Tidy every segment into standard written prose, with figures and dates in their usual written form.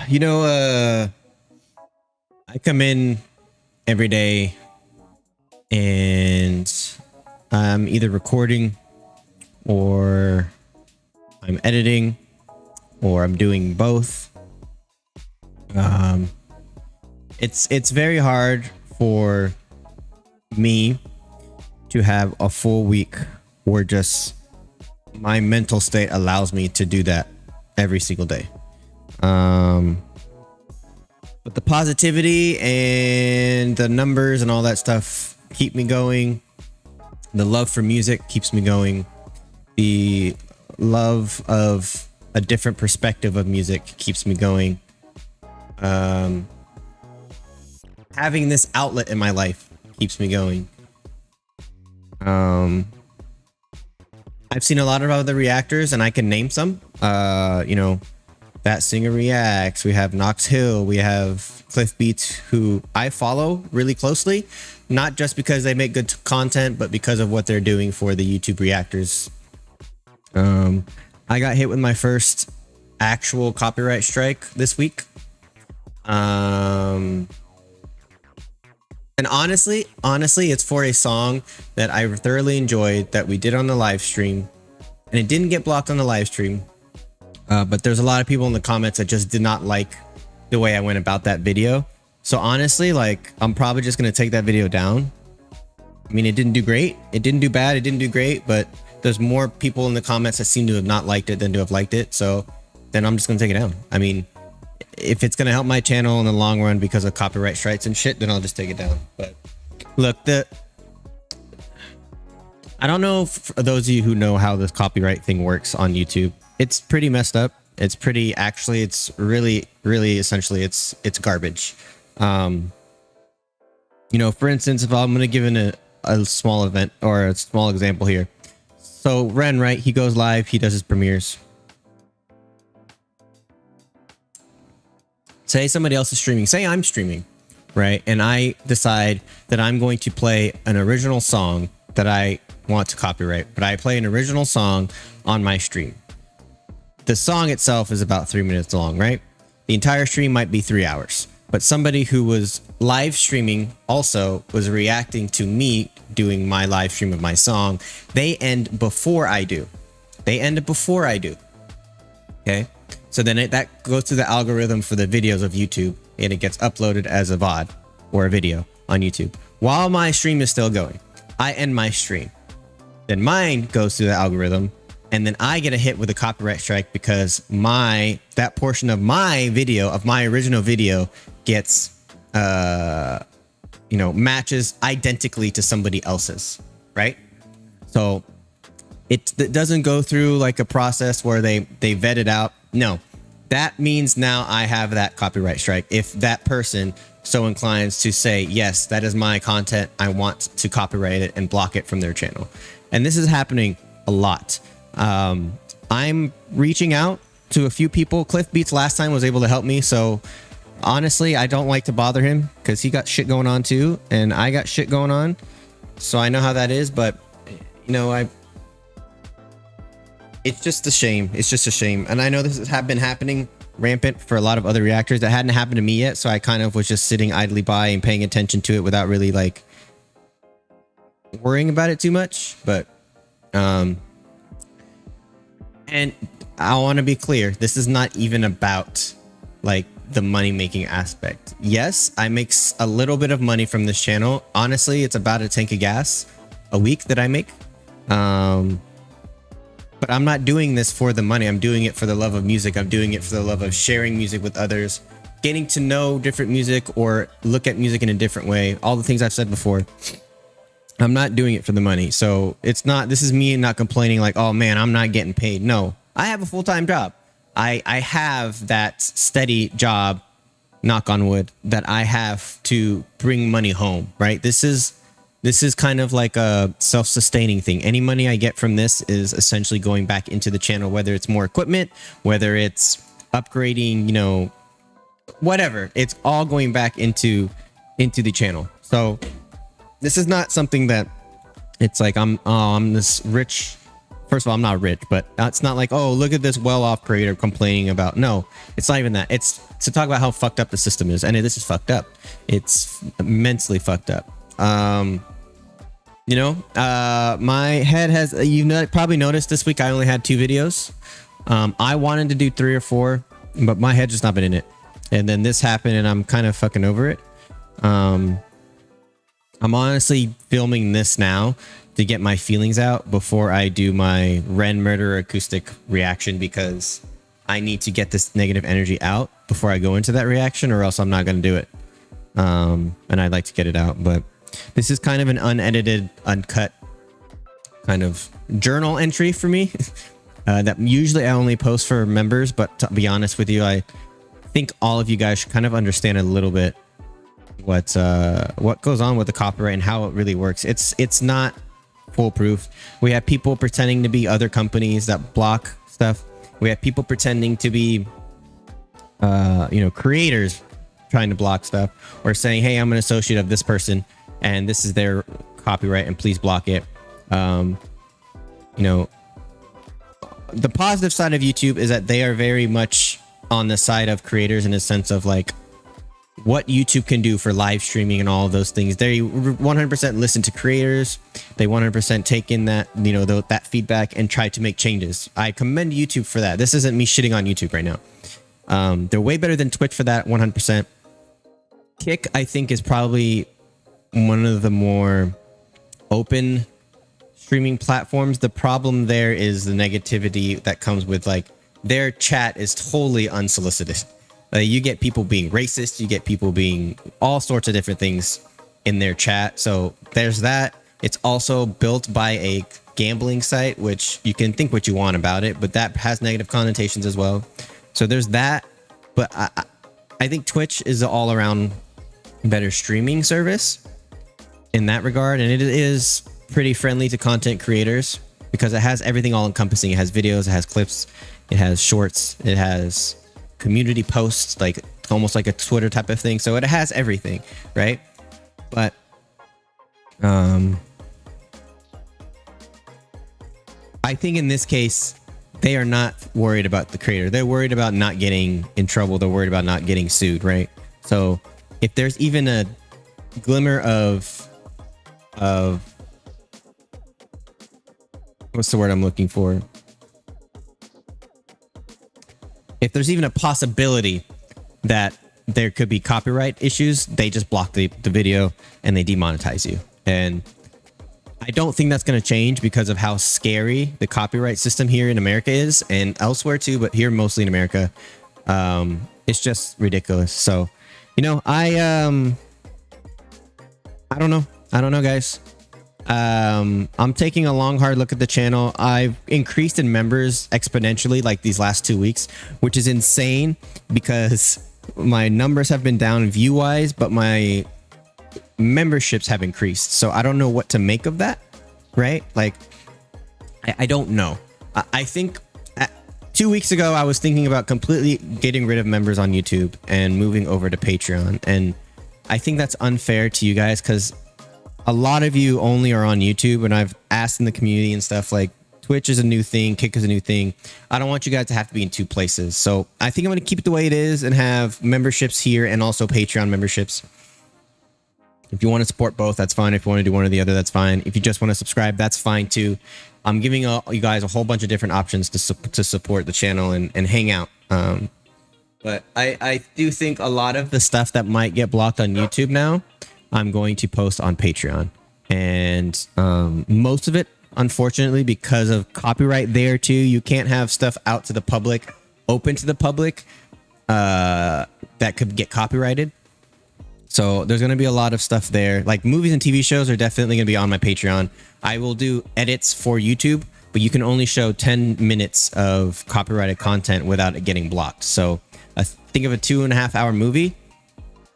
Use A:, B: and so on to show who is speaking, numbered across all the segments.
A: You know, I come in every day and I'm either recording or I'm editing or I'm doing both. Um, it's very hard for me to have a full week where just my mental state allows me to do that every single day. But the positivity and the numbers and all that stuff keep me going. The love for music keeps me going. The love of a different perspective of music keeps me going. Having this outlet in my life keeps me going. I've seen a lot of other reactors and I can name some. That Singer Reacts. We have Knox Hill. We have Cliff Beats, who I follow really closely, not just because they make good content, but because of what they're doing for the YouTube reactors. I got hit with my first actual copyright strike this week. And honestly, it's for a song that I thoroughly enjoyed that we did on the live stream, and it didn't get blocked on the live stream. But there's a lot of people in the comments that just did not like the way I went about that video. So honestly, like, I'm probably just going to take that video down. I mean, it didn't do great. It didn't do bad. It didn't do great, but there's more people in the comments that seem to have not liked it than to have liked it. So then I'm just going to take it down. I mean, if it's going to help my channel in the long run because of copyright strikes and shit, then I'll just take it down. But look, I don't know if, for those of you who know how this copyright thing works on YouTube, it's pretty messed up. It's pretty, actually, it's really, really, essentially, it's garbage. For instance, if I'm going to give in a small event or a small example here. So Ren, right? He goes live. He does his premieres. Say somebody else is streaming. Say I'm streaming, right? And I decide that I'm going to play an original song that I want to copyright, but I play an original song on my stream. The song itself is about 3 minutes long, right? The entire stream might be 3 hours, but somebody who was live streaming also was reacting to me doing my live stream of my song. They end before I do. Okay. So then that goes through the algorithm for the videos of YouTube, and it gets uploaded as a VOD or a video on YouTube. While my stream is still going, I end my stream. Then mine goes through the algorithm, and then I get a hit with a copyright strike because that portion of my video, of my original video, gets matches identically to somebody else's, right? So it doesn't go through like a process where they vet it out. No, that means now I have that copyright strike if that person so inclines to say, yes, that is my content, I want to copyright it and block it from their channel. And this is happening a lot. I'm reaching out to a few people. Cliff Beats last time was able to help me, so honestly, I don't like to bother him because he got shit going on too, and I got shit going on, so I know how that is. But it's just a shame. It's just a shame, and I know this has been happening rampant for a lot of other reactors. That hadn't happened to me yet, so I kind of was just sitting idly by and paying attention to it without really like worrying about it too much. But and I want to be clear, this is not even about like the money making aspect. Yes, I make a little bit of money from this channel. Honestly, it's about a tank of gas a week that I make. But I'm not doing this for the money. I'm doing it for the love of music. I'm doing it for the love of sharing music with others, getting to know different music or look at music in a different way. All the things I've said before. I'm not doing it for the money. So it's not, this is me not complaining like, oh man, I'm not getting paid. No, I have a full-time job. I have that steady job, knock on wood, that I have to bring money home, right? This is kind of like a self-sustaining thing. Any money I get from this is essentially going back into the channel, whether it's more equipment, whether it's upgrading, whatever. It's all going back into the channel. So this is not something that it's like I'm this rich First of all, I'm not rich, but it's not like, oh, look at this well-off creator complaining about. No, it's not even that. It's to talk about how fucked up the system is, and this is fucked up. It's immensely fucked up. You know, my head has. You probably noticed this week I only had 2 videos. I wanted to do 3 or 4, but my head just not been in it. And then this happened, and I'm kind of fucking over it. I'm honestly filming this now to get my feelings out before I do my Ren Murder acoustic reaction, because I need to get this negative energy out before I go into that reaction, or else I'm not going to do it. And I'd like to get it out, but this is kind of an unedited, uncut kind of journal entry for me. That usually I only post for members, but to be honest with you, I think all of you guys should kind of understand a little bit what goes on with the copyright and how it really works. It's not foolproof. We have people pretending to be other companies that block stuff. We have people pretending to be creators trying to block stuff, or saying, hey, I'm an associate of this person and this is their copyright and please block it. The positive side of YouTube is that they are very much on the side of creators, in a sense of like what YouTube can do for live streaming and all of those things. They 100% listen to creators. They 100% take in that, that feedback and try to make changes. I commend YouTube for that. This isn't me shitting on YouTube right now. They're way better than Twitch for that, 100%. Kick, I think, is probably one of the more open streaming platforms. The problem there is the negativity that comes with, like, their chat is totally unsolicited. You get people being racist, you get people being all sorts of different things in their chat. So there's that. It's also built by a gambling site, which you can think what you want about it, but that has negative connotations as well. So there's that. But I think Twitch is an all-around better streaming service in that regard, and it is pretty friendly to content creators because it has everything all encompassing. It has videos, it has clips, it has shorts, it has community posts, like almost like a Twitter type of thing. So it has everything, right? But I think in this case, they are not worried about the creator. They're worried about not getting in trouble. They're worried about not getting sued, right? So if there's even a glimmer of what's the word I'm looking for? If there's even a possibility that there could be copyright issues, they just block the video and they demonetize you. And I don't think that's going to change because of how scary the copyright system here in America is, and elsewhere too, but here mostly in America. It's just ridiculous. So, I don't know. I don't know, guys. I'm taking a long, hard look at the channel. I've increased in members exponentially like these last 2 weeks, which is insane because my numbers have been down view wise, but my memberships have increased. So I don't know what to make of that, right? Like, I don't know. I think 2 weeks ago, I was thinking about completely getting rid of members on YouTube and moving over to Patreon. And I think that's unfair to you guys because a lot of you only are on YouTube, and I've asked in the community and stuff, like, Twitch is a new thing, Kick is a new thing. I don't want you guys to have to be in 2 places. So I think I'm going to keep it the way it is and have memberships here and also Patreon memberships. If you want to support both, that's fine. If you want to do one or the other, that's fine. If you just want to subscribe, that's fine too. I'm giving you guys a whole bunch of different options to support the channel and hang out. But I do think a lot of the stuff that might get blocked on YouTube now, I'm going to post on Patreon. And most of it, unfortunately, because of copyright there too, you can't have stuff out to the public, open to the public, that could get copyrighted. So there's going to be a lot of stuff there. Like movies and TV shows are definitely going to be on my Patreon. I will do edits for YouTube, but you can only show 10 minutes of copyrighted content without it getting blocked. So think of a 2.5 hour movie.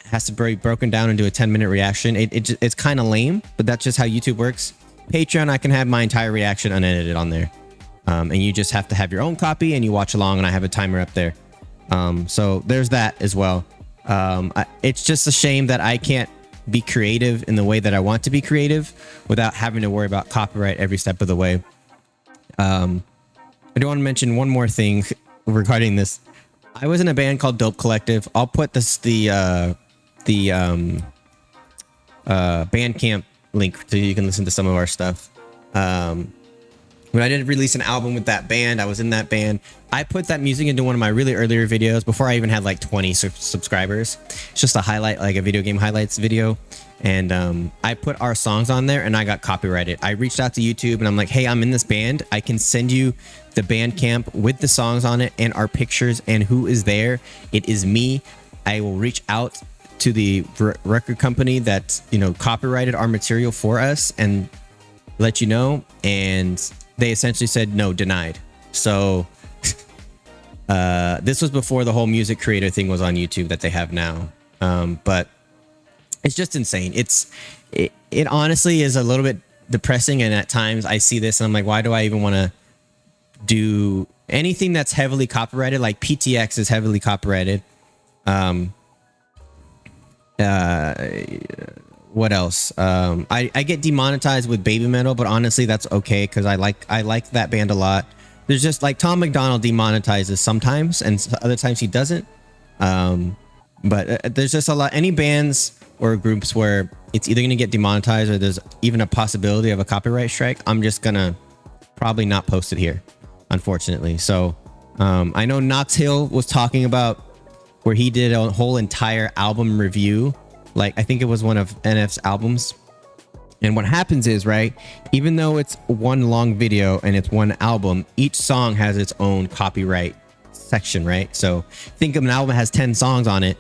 A: Has to be broken down into a 10-minute reaction. It's kind of lame, but that's just how YouTube works. Patreon, I can have my entire reaction unedited on there. And you just have to have your own copy and you watch along, and I have a timer up there. So there's that as well. It's just a shame that I can't be creative in the way that I want to be creative without having to worry about copyright every step of the way. I do want to mention one more thing regarding this. I was in a band called Dope Collective. I'll put the Bandcamp link so you can listen to some of our stuff. When I did release an album with that band, I was in that band. I put that music into one of my really earlier videos before I even had like 20 subscribers. It's just a highlight, like a video game highlights video. And I put our songs on there and I got copyrighted. I reached out to YouTube and I'm like, hey, I'm in this band. I can send you the Bandcamp with the songs on it and our pictures and who is there. It is me. I will reach out to the record company that, you know, copyrighted our material for us and let you know. And they essentially said, no, denied. So this was before the whole music creator thing was on YouTube that they have now. But it's just insane. It honestly is a little bit depressing. And at times I see this and I'm like, why do I even want to do anything that's heavily copyrighted? Like PTX is heavily copyrighted. What else? I get demonetized with Baby Metal, but honestly, that's okay because I like that band a lot. There's just like Tom McDonald demonetizes sometimes, and other times he doesn't. But there's just a lot. Any bands or groups where it's either gonna get demonetized or there's even a possibility of a copyright strike, I'm just gonna probably not post it here, unfortunately. So I know Knox Hill was talking about where he did a whole entire album review. Like, I think it was one of NF's albums. And what happens is, right, even though it's one long video and it's one album, each song has its own copyright section, right? So think of an album that has 10 songs on it.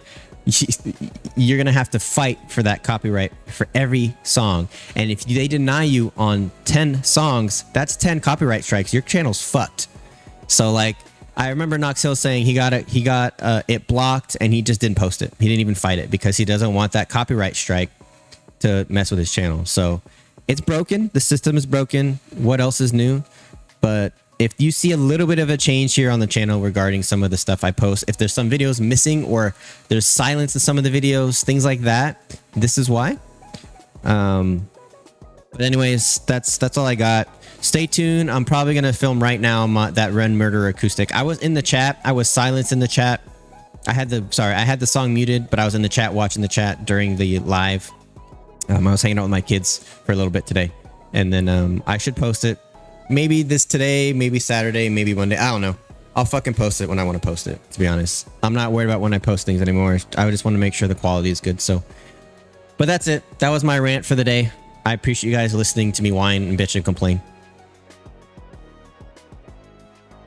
A: You're going to have to fight for that copyright for every song. And if they deny you on 10 songs, that's 10 copyright strikes. Your channel's fucked. So like, I remember Knox Hill saying he got it blocked and he just didn't post it. He didn't even fight it because he doesn't want that copyright strike to mess with his channel. So it's broken. The system is broken. What else is new? But if you see a little bit of a change here on the channel regarding some of the stuff I post, if there's some videos missing or there's silence in some of the videos, things like that, this is why. But anyways, that's all I got. Stay tuned. I'm probably going to film right now that Run Murder acoustic. I was in the chat. I was silenced in the chat. I had the song muted, but I was in the chat watching the chat during the live. I was hanging out with my kids for a little bit today. And then I should post it. Maybe this today, maybe Saturday, maybe Monday. I don't know. I'll fucking post it when I want to post it, to be honest. I'm not worried about when I post things anymore. I just want to make sure the quality is good. So, but that's it. That was my rant for the day. I appreciate you guys listening to me whine and bitch and complain.